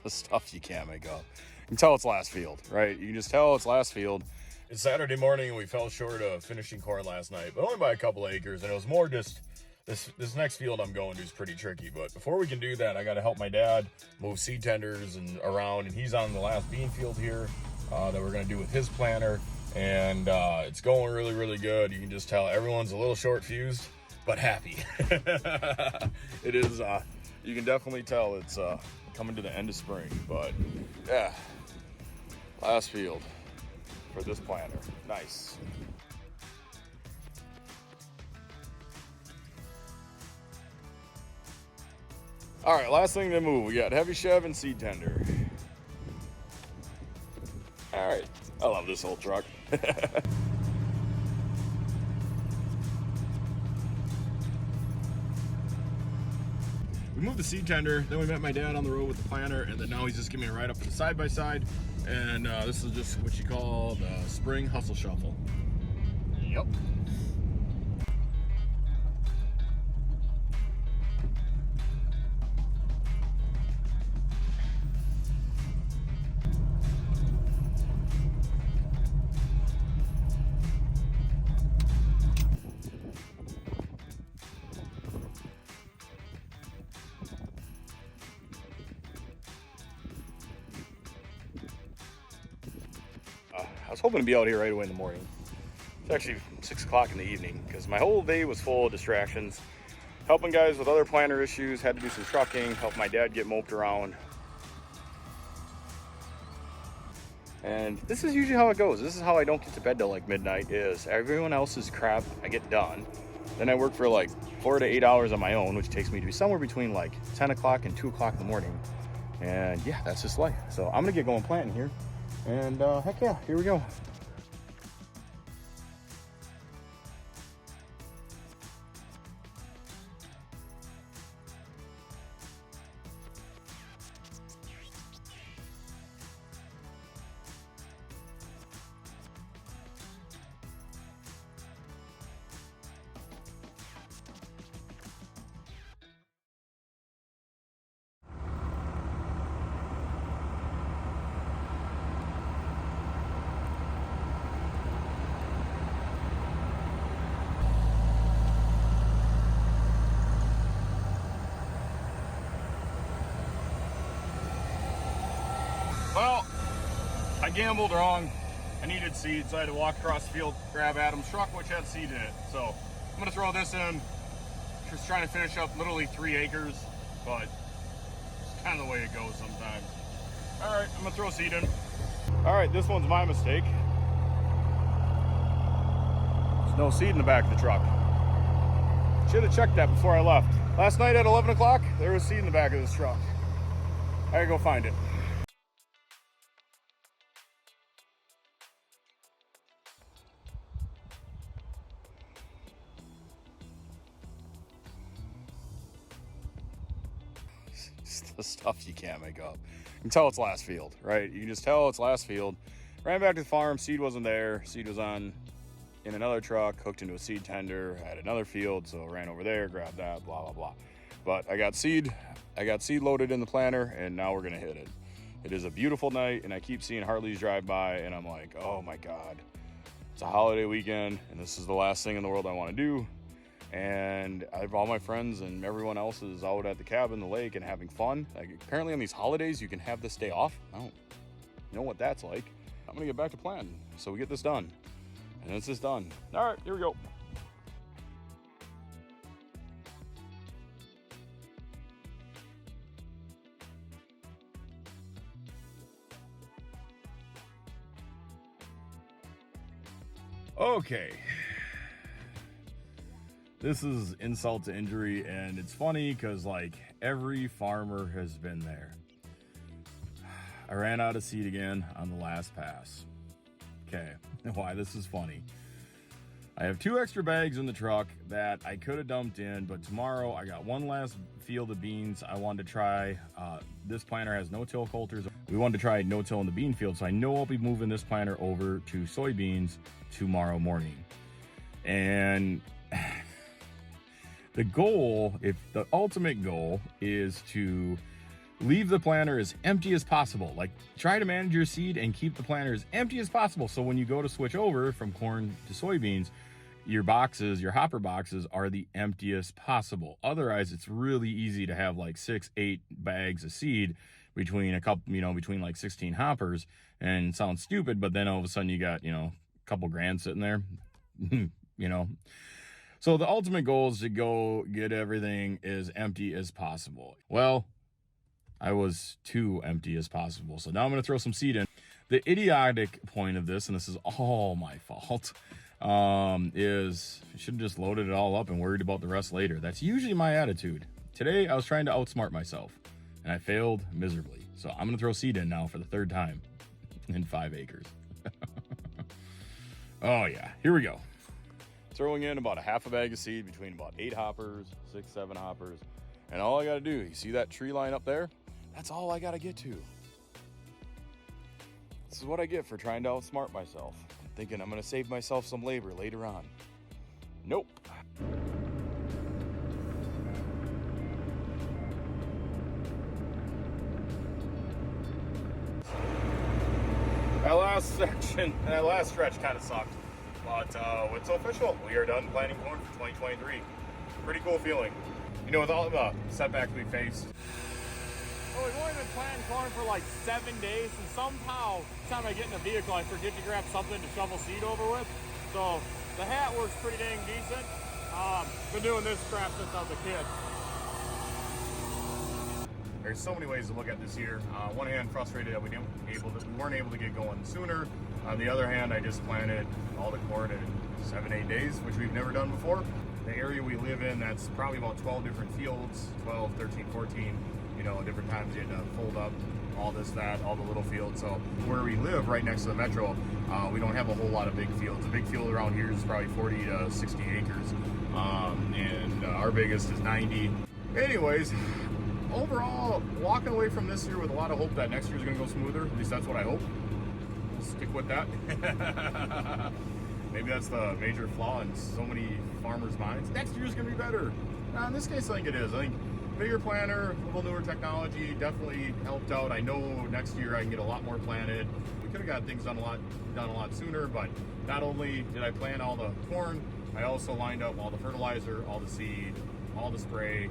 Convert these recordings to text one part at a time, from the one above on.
the stuff you can't make up. You can tell it's last field, right? You can just tell it's last field. It's Saturday morning and we fell short of finishing corn last night, but only by a couple acres. And it was more just this next field I'm going to is pretty tricky. But before we can do that, I got to help my dad move seed tenders and around. And he's on the last bean field here that we're going to do with his planter. And it's going really, really good. You can just tell everyone's a little short fused, but happy. It is, you can definitely tell it's coming to the end of spring, but yeah, last field for this planter. Nice. All right, last thing to move, we got heavy chev and seed tender. All right, I love this old truck. We moved the seed tender, then we met my dad on the road with the planter, and then now he's just giving me a ride up to the side-by-side. And this is just what you call the spring hustle shuffle. Yep. I was hoping to be out here right away in the morning. It's actually 6 o'clock in the evening because my whole day was full of distractions. Helping guys with other planter issues, had to do some trucking, help my dad get moped around. And this is usually how it goes. This is how I don't get to bed till like midnight is everyone else's crap I get done. Then I work for like 4 to 8 hours on my own, which takes me to somewhere between like 10 o'clock and 2 o'clock in the morning. And yeah, that's just life. So I'm gonna get going planting here. And heck yeah, here we go. Well, I gambled wrong. I needed seed, so I had to walk across the field, grab Adam's truck, which had seed in it. So I'm gonna throw this in. Just trying to finish up literally 3 acres, but it's kind of the way it goes sometimes. All right, I'm gonna throw seed in. All right, this one's my mistake. There's no seed in the back of the truck. Should have checked that before I left. Last night at 11 o'clock, there was seed in the back of this truck. I gotta go find it. The stuff you can't make up. You can tell it's last field, right? You can just tell it's last field. Ran back to the farm, seed wasn't there. Seed was on in another truck, hooked into a seed tender at another field, so ran over there, grabbed that, blah, blah, blah. But I got seed loaded in the planter, and now we're gonna hit it. It is a beautiful night, and I keep seeing Harleys drive by, and I'm like, oh my God. It's a holiday weekend, and this is the last thing in the world I wanna do. And I have all my friends and everyone else is out at the cabin, the lake, and having fun. Like, apparently on these holidays, you can have this day off. I don't know what that's like. I'm gonna get back to planting, so we get this done. And this is done. All right, here we go. Okay. This is insult to injury, and it's funny because like every farmer has been there. I ran out of seed again on the last pass. Okay, why this is funny. I have 2 extra bags in the truck that I could have dumped in, but tomorrow I got one last field of beans I wanted to try. This planter has no-till coulters. We wanted to try no-till in the bean field, so I know I'll be moving this planter over to soybeans tomorrow morning. And the goal, if the ultimate goal is to leave the planter as empty as possible. Like, try to manage your seed and keep the planter as empty as possible, so when you go to switch over from corn to soybeans, your boxes, your hopper boxes, are the emptiest possible. Otherwise, it's really easy to have like 6-8 bags of seed between a couple, between like 16 hoppers, and it sounds stupid, but then all of a sudden you got, a couple grand sitting there, So the ultimate goal is to go get everything as empty as possible. Well, I was too empty as possible, so now I'm going to throw some seed in. The idiotic point of this, and this is all my fault, is I should have just loaded it all up and worried about the rest later. That's usually my attitude. Today, I was trying to outsmart myself, and I failed miserably. So I'm going to throw seed in now for the third time in 5 acres. Oh, yeah. Here we go. Throwing in about a half a bag of seed between about 8 hoppers, 6, 7 hoppers. And all I got to do, you see that tree line up there? That's all I got to get to. This is what I get for trying to outsmart myself. Thinking I'm going to save myself some labor later on. Nope. That last stretch kind of sucked. But it's official. We are done planting corn for 2023. Pretty cool feeling. With all the setbacks we faced. Well, we've only been planting corn for like 7 days, and somehow, each time I get in the vehicle, I forget to grab something to shovel seed over with. So the hat works pretty dang decent. Been doing this crap since I was a kid. There's so many ways to look at this year. On one hand, frustrated that we weren't able to get going sooner. On the other hand, I just planted all the corn in 7-8 days, which we've never done before. The area we live in, that's probably about 12 different fields, 12, 13, 14, different times you had to fold up all this, that, all the little fields. So where we live, right next to the metro, we don't have a whole lot of big fields. A big field around here is probably 40 to 60 acres, and our biggest is 90. Anyways, overall, walking away from this year with a lot of hope that next year is going to go smoother. At least that's what I hope. We'll stick with that. Maybe that's the major flaw in so many farmers' minds. Next year's going to be better. In this case, I think it is. I think bigger planter, a little newer technology definitely helped out. I know next year I can get a lot more planted. We could have got things done a lot sooner, but not only did I plant all the corn, I also lined up all the fertilizer, all the seed, all the spray.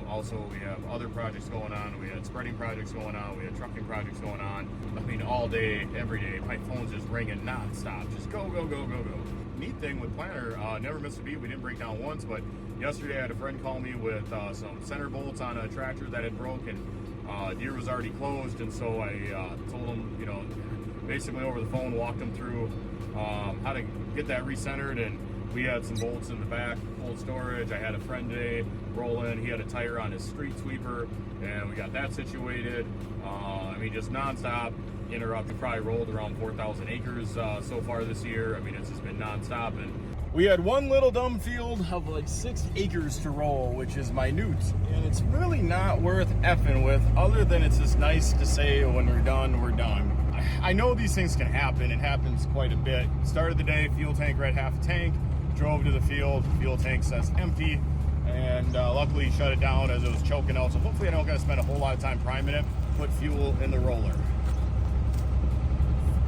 Also, we have other projects going on. We had spreading projects going on. We had trucking projects going on. I mean, all day, every day. My phone's just ringing nonstop. Just go, go, go, go, go. Neat thing with planter, never missed a beat. We didn't break down once, but yesterday I had a friend call me with some center bolts on a tractor that had broke, and deer was already closed. And so I told him, basically over the phone, walked him through how to get that recentered. And we had some bolts in the back, cold storage. I had a friend today roll in. He had a tire on his street sweeper, and we got that situated. I mean, just nonstop interrupt. We probably rolled around 4,000 acres so far this year. I mean, it's just been nonstop. And we had one little dumb field of like 6 acres to roll, which is minute. And it's really not worth effing with, other than it's just nice to say when we're done, we're done. I know these things can happen. It happens quite a bit. Started the day, fuel tank read half a tank. Drove to the field, fuel tank says empty, and luckily shut it down as it was choking out. So hopefully I don't got to spend a whole lot of time priming it. Put fuel in the roller.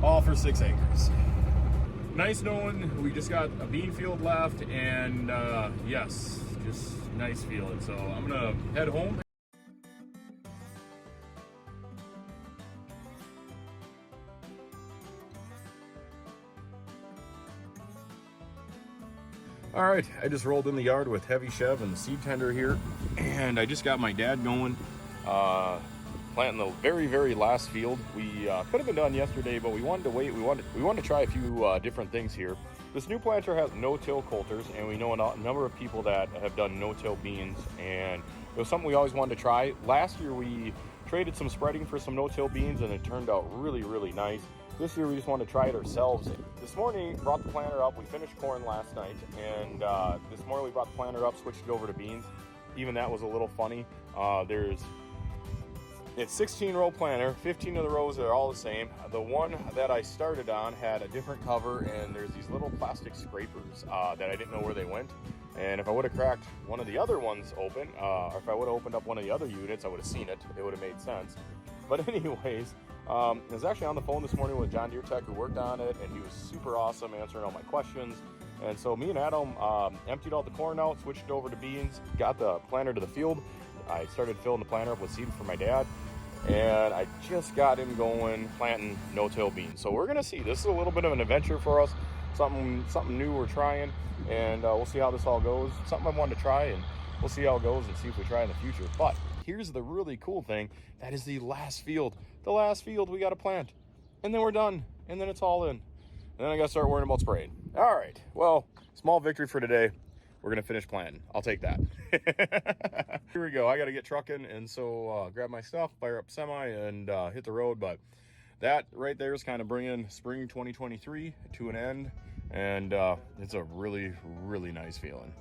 All for 6 acres. Nice knowing we just got a bean field left, and yes, just nice feeling. So I'm gonna head home. All right, I just rolled in the yard with Heavy Chev and the seed tender here, and I just got my dad going, planting the very, very last field. We could have been done yesterday, but we wanted to wait. We wanted to try a few different things here. This new planter has no-till coulters, and we know a number of people that have done no-till beans, and it was something we always wanted to try. Last year, we traded some spreading for some no-till beans, and it turned out really, really nice. This year we just wanted to try it ourselves. This morning, brought the planter up. We finished corn last night, and this morning we brought the planter up, switched it over to beans. Even that was a little funny. It's 16-row planter. 15 of the rows are all the same. The one that I started on had a different cover, and there's these little plastic scrapers that I didn't know where they went. And if I would have cracked one of the other ones open, or if I would have opened up one of the other units, I would have seen it. It would have made sense. But anyways, I was actually on the phone this morning with John Deere Tech, who worked on it, and he was super awesome answering all my questions. And so me and Adam emptied all the corn out, switched it over to beans, got the planter to the field. I started filling the planter up with seed for my dad, and I just got him going planting no-till beans. So we're gonna see. This is a little bit of an adventure for us, something new we're trying, and we'll see how this all goes. Something I wanted to try, and we'll see how it goes and see if we try in the future. But here's the really cool thing. That is the last field. The last field we got to plant. And then we're done. And then it's all in. And then I got to start worrying about spraying. All right. Well, small victory for today. We're going to finish planting. I'll take that. Here we go. I got to get trucking. And so grab my stuff, fire up semi, and hit the road. But that right there is kind of bringing spring 2023 to an end. And it's a really, really nice feeling.